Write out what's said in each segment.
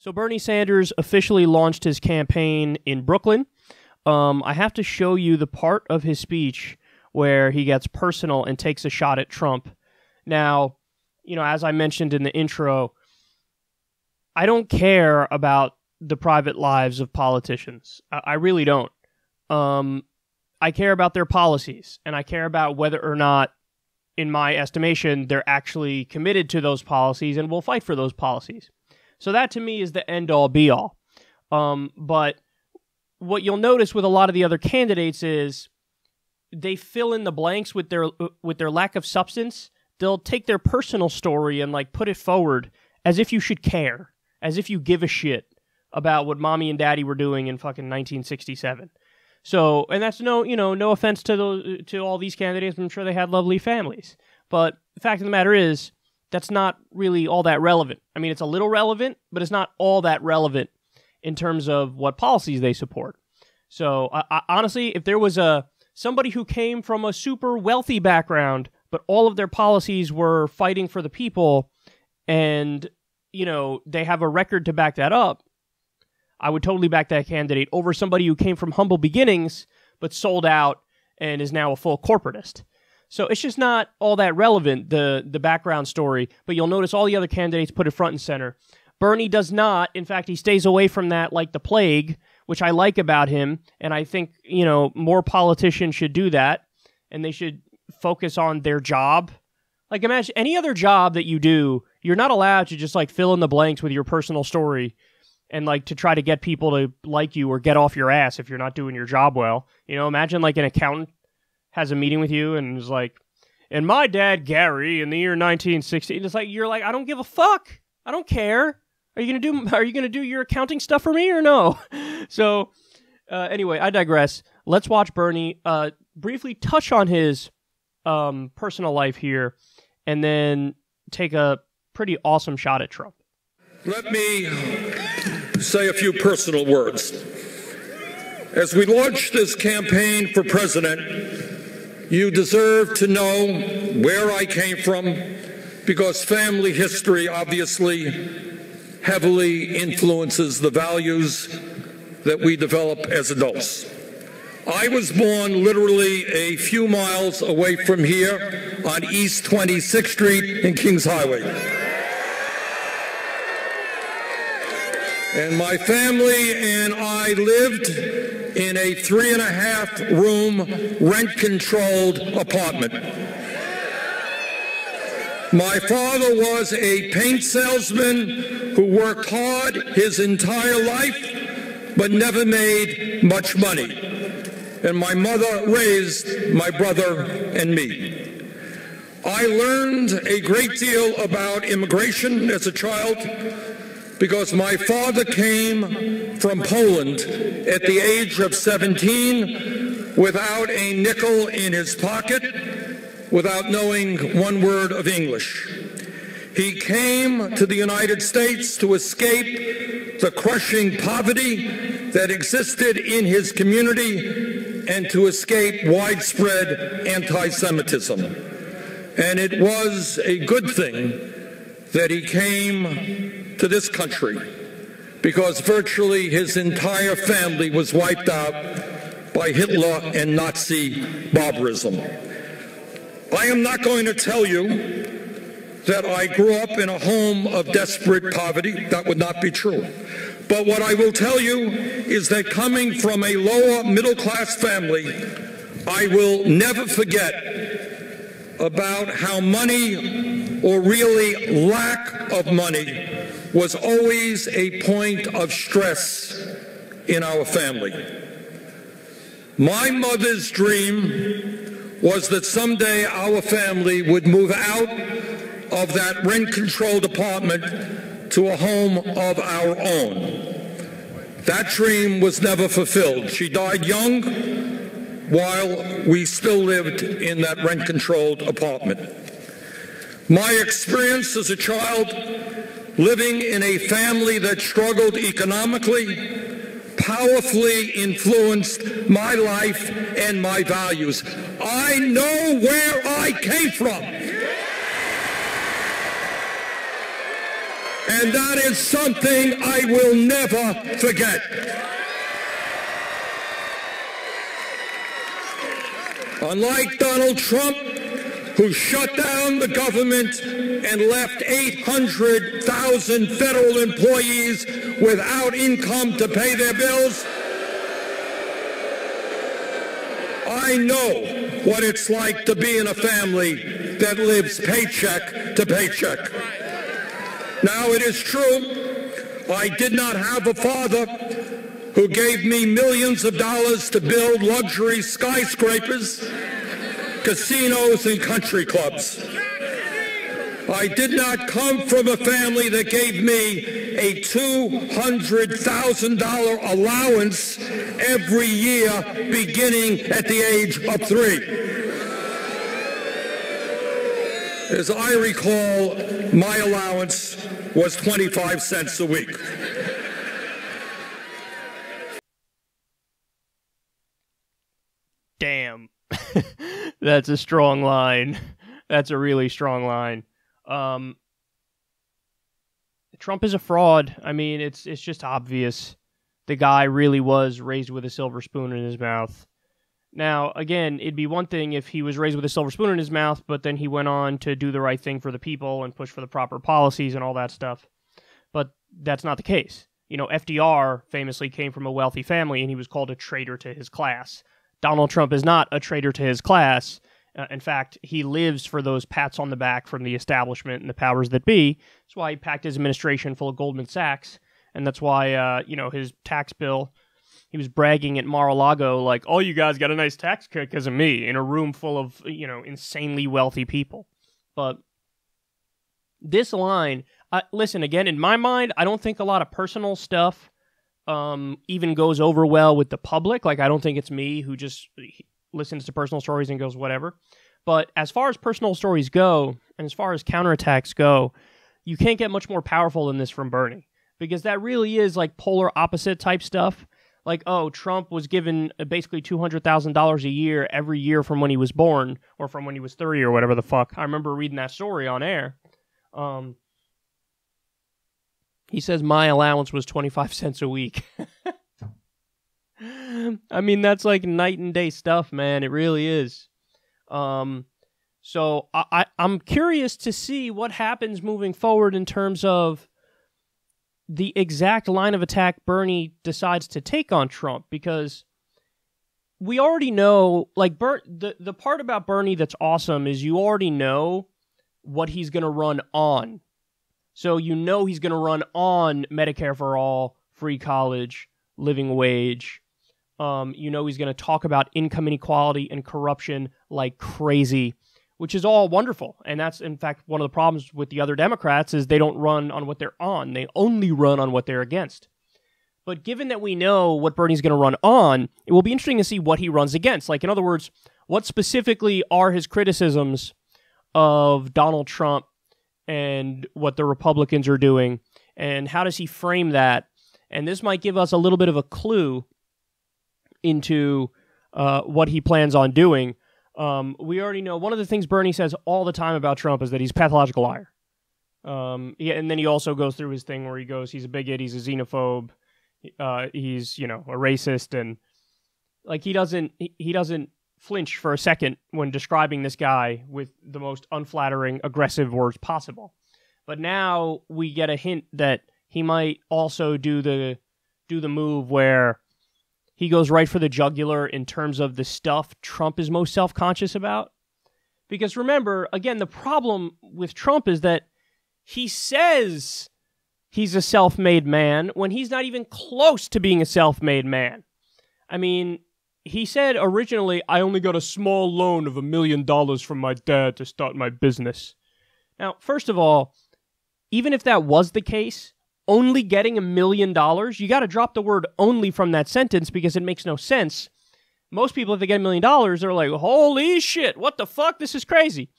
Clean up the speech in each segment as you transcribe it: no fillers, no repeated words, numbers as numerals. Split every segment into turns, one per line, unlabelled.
So Bernie Sanders officially launched his campaign in Brooklyn. I have to show you the part of his speech where he gets personal and takes a shot at Trump. Now, you know, as I mentioned in the intro, I don't care about the private lives of politicians. I really don't. I care about their policies, and I care about whether or not, in my estimation, they're actually committed to those policies and will fight for those policies. So that, to me, is the end-all, be-all. But what you'll notice with a lot of the other candidates is they fill in the blanks with their lack of substance. They'll take their personal story and like put it forward as if you should care, as if you give a shit about what mommy and daddy were doing in fucking 1967. So, and that's no offense to all these candidates. I'm sure they had lovely families. But the fact of the matter is, that's not really all that relevant. I mean, it's a little relevant, but it's not all that relevant in terms of what policies they support. So, honestly, if there was somebody who came from a super wealthy background, but all of their policies were fighting for the people, and, you know, they have a record to back that up, I would totally back that candidate over somebody who came from humble beginnings, but sold out and is now a full corporatist. So it's just not all that relevant, the background story, but you'll notice all the other candidates put it front and center. Bernie does not. In fact, he stays away from that like the plague, which I like about him, and I think, you know, more politicians should do that, and they should focus on their job. Like, imagine any other job that you do, you're not allowed to just like fill in the blanks with your personal story and like to try to get people to like you or get off your ass if you're not doing your job well. You know, imagine like an accountant has a meeting with you and is like, and my dad, Gary, in the year 1960, and it's like, you're like, I don't give a fuck. I don't care. Are you gonna do your accounting stuff for me or no? So, anyway, I digress. Let's watch Bernie briefly touch on his personal life here, and then take a pretty awesome shot at Trump.
Let me say a few personal words. As we launch this campaign for president, you deserve to know where I came from, because family history obviously heavily influences the values that we develop as adults. I was born literally a few miles away from here on East 26th Street and Kings Highway. And my family and I lived in a 3.5-room rent-controlled apartment. My father was a paint salesman who worked hard his entire life, but never made much money. And my mother raised my brother and me. I learned a great deal about immigration as a child, because my father came from Poland at the age of 17 without a nickel in his pocket, without knowing one word of English. He came to the United States to escape the crushing poverty that existed in his community and to escape widespread anti-Semitism. And it was a good thing that he came to this country, because virtually his entire family was wiped out by Hitler and Nazi barbarism. I am not going to tell you that I grew up in a home of desperate poverty. That would not be true. But what I will tell you is that coming from a lower middle-class family, I will never forget about how money, or really lack of money, was always a point of stress in our family. My mother's dream was that someday our family would move out of that rent-controlled apartment to a home of our own. That dream was never fulfilled. She died young while we still lived in that rent-controlled apartment. My experience as a child, living in a family that struggled economically, powerfully influenced my life and my values. I know where I came from. And that is something I will never forget. Unlike Donald Trump, who shut down the government and left 800,000 federal employees without income to pay their bills, I know what it's like to be in a family that lives paycheck to paycheck. Now, it is true, I did not have a father who gave me millions of dollars to build luxury skyscrapers, casinos, and country clubs. I did not come from a family that gave me a $200,000 allowance every year beginning at the age of 3. As I recall, my allowance was 25 cents a week.
Damn. That's a strong line. That's a really strong line. Trump is a fraud. I mean, it's just obvious. The guy really was raised with a silver spoon in his mouth. Now, again, it'd be one thing if he was raised with a silver spoon in his mouth, but then he went on to do the right thing for the people and push for the proper policies and all that stuff. But that's not the case. You know, FDR famously came from a wealthy family, and he was called a traitor to his class. Donald Trump is not a traitor to his class. In fact, he lives for those pats on the back from the establishment and the powers that be. That's why he packed his administration full of Goldman Sachs, and that's why, his tax bill, he was bragging at Mar-a-Lago like, oh, you guys got a nice tax cut because of me, in a room full of, insanely wealthy people. But this line, listen, again, in my mind, I don't think a lot of personal stuff even goes over well with the public. Like, I don't think it's me who just listens to personal stories and goes whatever. But as far as personal stories go, and as far as counterattacks go, you can't get much more powerful than this from Bernie. Because that really is like polar opposite type stuff. Like, oh, Trump was given basically $200,000 a year every year from when he was born, or from when he was 30 or whatever the fuck. I remember reading that story on air. He says my allowance was 25 cents a week. I mean, that's like night and day stuff, man. It really is. So I'm curious to see what happens moving forward in terms of the exact line of attack Bernie decides to take on Trump, because we already know, like, the part about Bernie that's awesome is you already know what he's going to run on. So you know he's going to run on Medicare for all, free college, living wage. You know he's going to talk about income inequality and corruption like crazy, which is all wonderful. And that's, in fact, one of the problems with the other Democrats is they don't run on what they're on. They only run on what they're against. But given that we know what Bernie's going to run on, it will be interesting to see what he runs against. Like, in other words, what specifically are his criticisms of Donald Trump and what the Republicans are doing, and how does he frame that? And this might give us a little bit of a clue into what he plans on doing. We already know one of the things Bernie says all the time about Trump is that he's a pathological liar. And then he also goes through his thing where he goes, he's a bigot, he's a xenophobe, he's, a racist, and like he doesn't flinch for a second when describing this guy with the most unflattering, aggressive words possible. But now we get a hint that he might also do the move where he goes right for the jugular in terms of the stuff Trump is most self-conscious about. Because remember, again, the problem with Trump is that he says he's a self-made man when he's not even close to being a self-made man. I mean, he said originally, I only got a small loan of $1 million from my dad to start my business. Now, first of all, even if that was the case, only getting $1 million, you got to drop the word only from that sentence because it makes no sense. Most people, if they get $1 million, they're like, holy shit, what the fuck? This is crazy.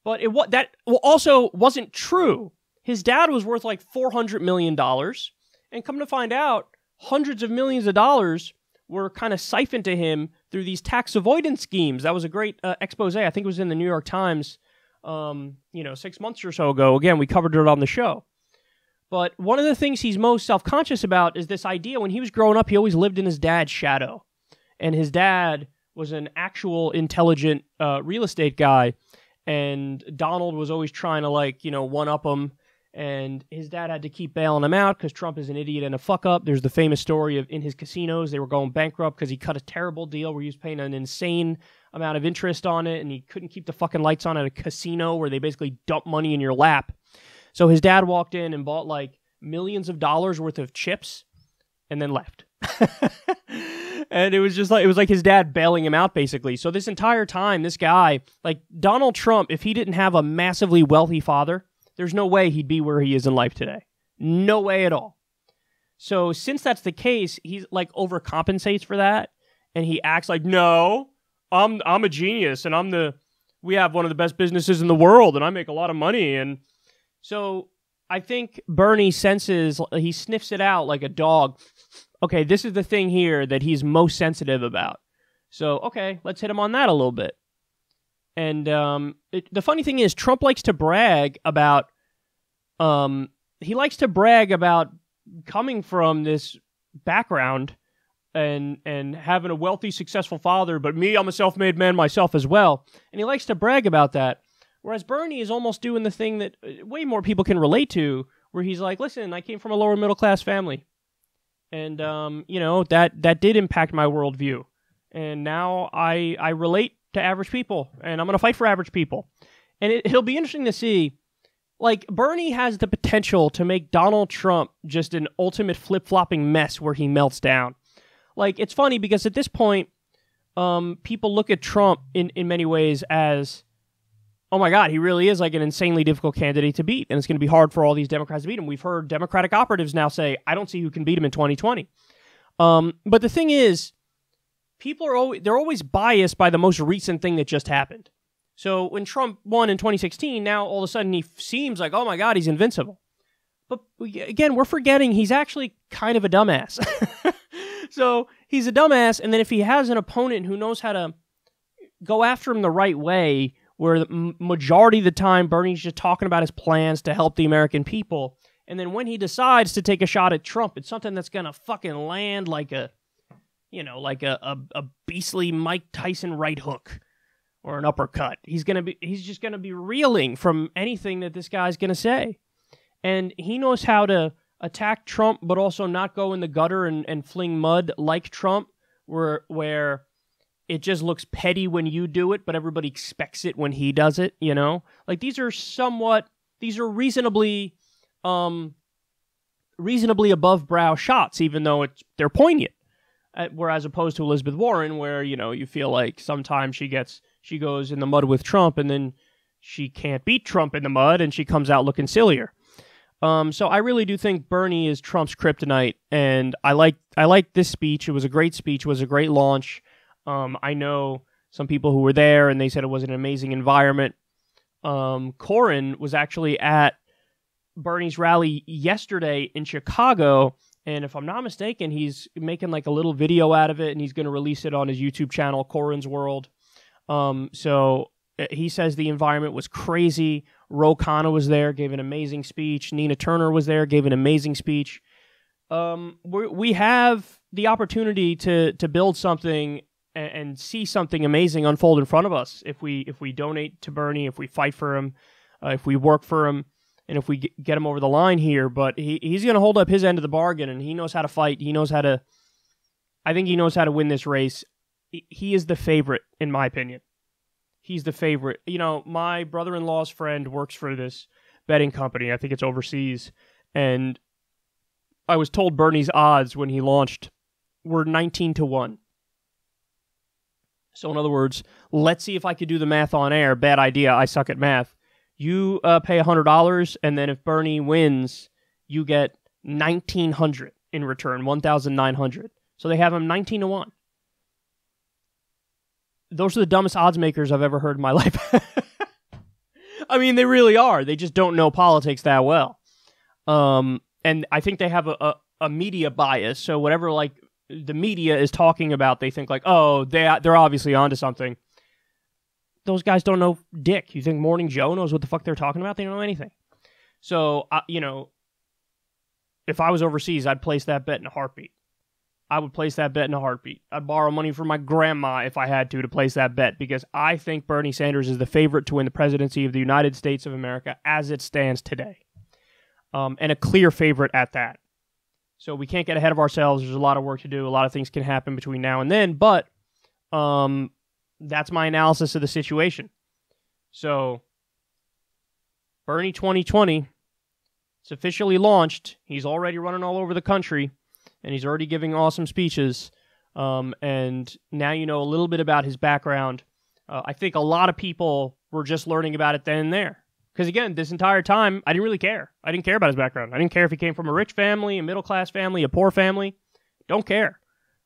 But that also wasn't true. His dad was worth like $400 million. And come to find out, hundreds of millions of dollars were kind of siphoned to him through these tax avoidance schemes. That was a great expose. I think it was in the New York Times, 6 months or so ago. Again, we covered it on the show. But one of the things he's most self-conscious about is this idea. When he was growing up, he always lived in his dad's shadow. And his dad was an actual intelligent real estate guy. And Donald was always trying to, like, you know, one-up him. And his dad had to keep bailing him out because Trump is an idiot and a fuck-up. There's the famous story of in his casinos, they were going bankrupt because he cut a terrible deal where he was paying an insane amount of interest on it, and he couldn't keep the fucking lights on at a casino where they basically dump money in your lap. So his dad walked in and bought, like, millions of dollars worth of chips and then left. And it was like his dad bailing him out, basically. So this entire time, this guy, like Donald Trump, if he didn't have a massively wealthy father, there's no way he'd be where he is in life today. No way at all. So since that's the case, he's like overcompensates for that, and he acts like, no, I'm a genius, and we have one of the best businesses in the world, and I make a lot of money. And so I think Bernie senses, he sniffs it out like a dog. Okay, this is the thing here that he's most sensitive about. So, okay, let's hit him on that a little bit. And the funny thing is, Trump likes to brag about, coming from this background and having a wealthy, successful father, but me, I'm a self-made man myself as well. And he likes to brag about that. Whereas Bernie is almost doing the thing that way more people can relate to, where he's like, listen, I came from a lower middle-class family. And, you know, that did impact my worldview. And now I relate to average people, and I'm going to fight for average people. And it'll be interesting to see, like, Bernie has the potential to make Donald Trump just an ultimate flip-flopping mess where he melts down. Like, it's funny because at this point, people look at Trump in many ways as, oh my God, he really is like an insanely difficult candidate to beat, and it's going to be hard for all these Democrats to beat him. We've heard Democratic operatives now say, I don't see who can beat him in 2020. But the thing is, they're always biased by the most recent thing that just happened. So when Trump won in 2016, now all of a sudden he seems like, oh my God, he's invincible. But again, we're forgetting he's actually kind of a dumbass. So he's a dumbass, and then if he has an opponent who knows how to go after him the right way, where the majority of the time Bernie's just talking about his plans to help the American people, and then when he decides to take a shot at Trump, it's something that's going to fucking land like a beastly Mike Tyson right hook or an uppercut. He's just going to be reeling from anything that this guy's going to say. And he knows how to attack Trump, but also not go in the gutter and fling mud like Trump, where it just looks petty when you do it, but everybody expects it when he does it, you know? Like, these are reasonably above brow shots, even though they're poignant. Whereas opposed to Elizabeth Warren, where, you know, you feel like sometimes she goes in the mud with Trump, and then she can't beat Trump in the mud, and she comes out looking sillier. So I really do think Bernie is Trump's kryptonite, and I like this speech. It was a great speech. It was a great launch. I know some people who were there, and they said it was an amazing environment. Corin was actually at Bernie's rally yesterday in Chicago, and if I'm not mistaken, he's making like a little video out of it, and he's going to release it on his YouTube channel, Corin's World. So he says the environment was crazy. Ro Khanna was there, gave an amazing speech. Nina Turner was there, gave an amazing speech. We have the opportunity to build something and see something amazing unfold in front of us if we donate to Bernie, if we fight for him, if we work for him, and if we get him over the line here. But he's going to hold up his end of the bargain, and he knows how to fight. I think he knows how to win this race. He is the favorite, in my opinion. He's the favorite. You know, my brother-in-law's friend works for this betting company. I think it's overseas. And I was told Bernie's odds when he launched were 19-1. So in other words, let's see if I could do the math on air. Bad idea. I suck at math. You pay $100, and then if Bernie wins, you get $1,900 in return, $1,900. So they have him 19-1. Those are the dumbest odds makers I've ever heard in my life. I mean, they really are. They just don't know politics that well. And I think they have a media bias. So whatever like the media is talking about, they think like, oh, they're obviously onto something. Those guys don't know dick. You think Morning Joe knows what the fuck they're talking about? They don't know anything. So, you know, if I was overseas, I'd place that bet in a heartbeat. I would place that bet in a heartbeat. I'd borrow money from my grandma if I had to place that bet, because I think Bernie Sanders is the favorite to win the presidency of the United States of America as it stands today. And a clear favorite at that. So we can't get ahead of ourselves. There's a lot of work to do. A lot of things can happen between now and then, but that's my analysis of the situation. So Bernie 2020, it's officially launched. He's already running all over the country. And he's already giving awesome speeches. And now you know a little bit about his background. I think a lot of people were just learning about it then and there. Because again, this entire time, I didn't really care. I didn't care about his background. I didn't care if he came from a rich family, a middle-class family, a poor family. Don't care.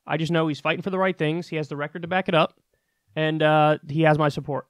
I just know he's fighting for the right things. He has the record to back it up. And he has my support.